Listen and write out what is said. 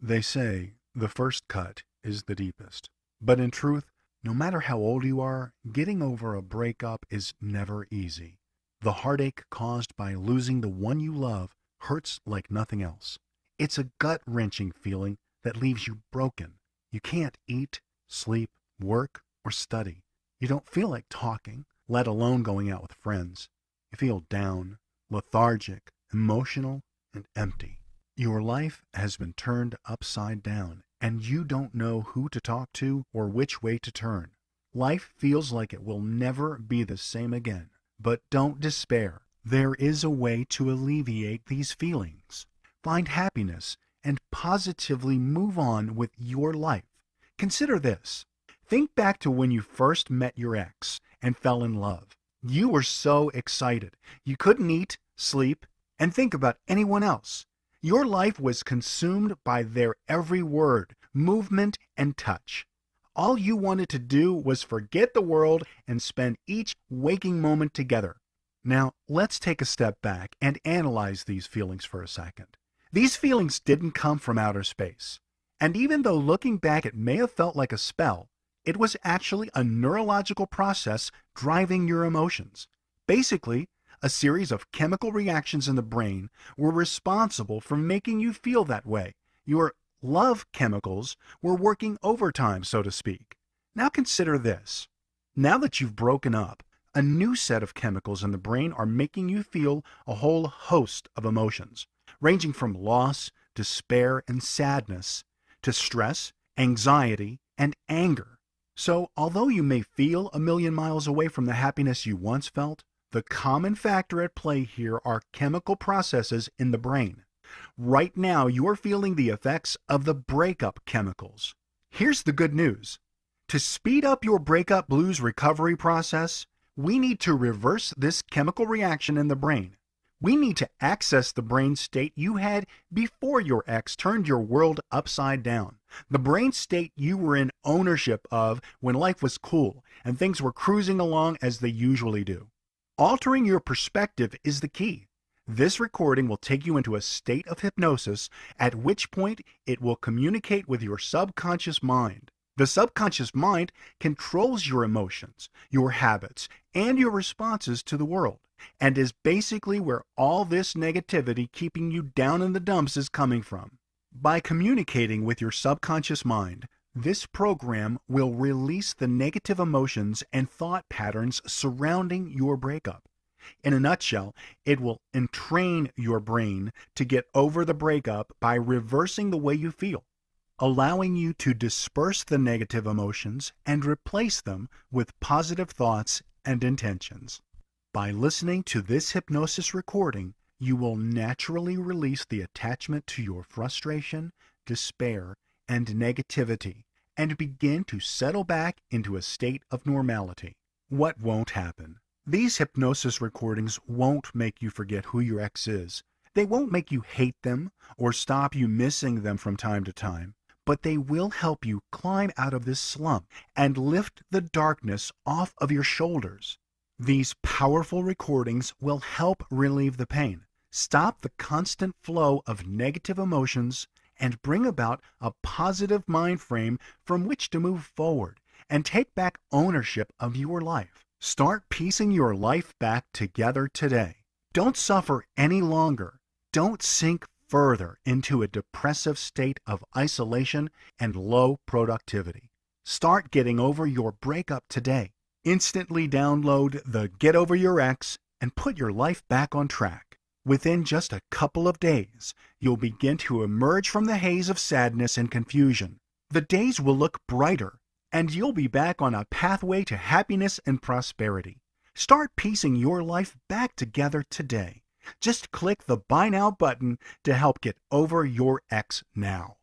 They say the first cut is the deepest. But in truth, no matter how old you are, getting over a breakup is never easy. The heartache caused by losing the one you love hurts like nothing else. It's a gut-wrenching feeling that leaves you broken. You can't eat, sleep, work, or study. You don't feel like talking, let alone going out with friends. You feel down, lethargic, emotional, and empty. Your life has been turned upside down, and you don't know who to talk to or which way to turn. Life feels like it will never be the same again. But don't despair. There is a way to alleviate these feelings. Find happiness and positively move on with your life. Consider this. Think back to when you first met your ex and fell in love. You were so excited. You couldn't eat, sleep, and think about anyone else. Your life was consumed by their every word, movement, and touch. All you wanted to do was forget the world and spend each waking moment together. Now, let's take a step back and analyze these feelings for a second. These feelings didn't come from outer space. And even though looking back it may have felt like a spell, it was actually a neurological process driving your emotions. Basically, a series of chemical reactions in the brain were responsible for making you feel that way. Your love chemicals were working overtime, so to speak. Now consider this. Now that you've broken up, a new set of chemicals in the brain are making you feel a whole host of emotions, ranging from loss, despair, and sadness, to stress, anxiety, and anger. So, although you may feel a million miles away from the happiness you once felt, the common factor at play here are chemical processes in the brain. Right now, you're feeling the effects of the breakup chemicals. Here's the good news. To speed up your breakup blues recovery process, we need to reverse this chemical reaction in the brain. We need to access the brain state you had before your ex turned your world upside down. The brain state you were in ownership of when life was cool and things were cruising along as they usually do. Altering your perspective is the key. This recording will take you into a state of hypnosis, at which point it will communicate with your subconscious mind. The subconscious mind controls your emotions, your habits, and your responses to the world, and is basically where all this negativity keeping you down in the dumps is coming from. By communicating with your subconscious mind, this program will release the negative emotions and thought patterns surrounding your breakup. In a nutshell, it will entrain your brain to get over the breakup by reversing the way you feel, allowing you to disperse the negative emotions and replace them with positive thoughts and intentions. By listening to this hypnosis recording, you will naturally release the attachment to your frustration, despair, and negativity, and begin to settle back into a state of normality. What won't happen? These hypnosis recordings won't make you forget who your ex is. They won't make you hate them or stop you missing them from time to time, but they will help you climb out of this slump and lift the darkness off of your shoulders. These powerful recordings will help relieve the pain, stop the constant flow of negative emotions, and bring about a positive mind frame from which to move forward and take back ownership of your life. Start piecing your life back together today. Don't suffer any longer. Don't sink further into a depressive state of isolation and low productivity. Start getting over your breakup today. Instantly download the Get Over Your Ex and put your life back on track. Within just a couple of days, you'll begin to emerge from the haze of sadness and confusion. The days will look brighter, and you'll be back on a pathway to happiness and prosperity. Start piecing your life back together today. Just click the Buy Now button to help get over your ex now.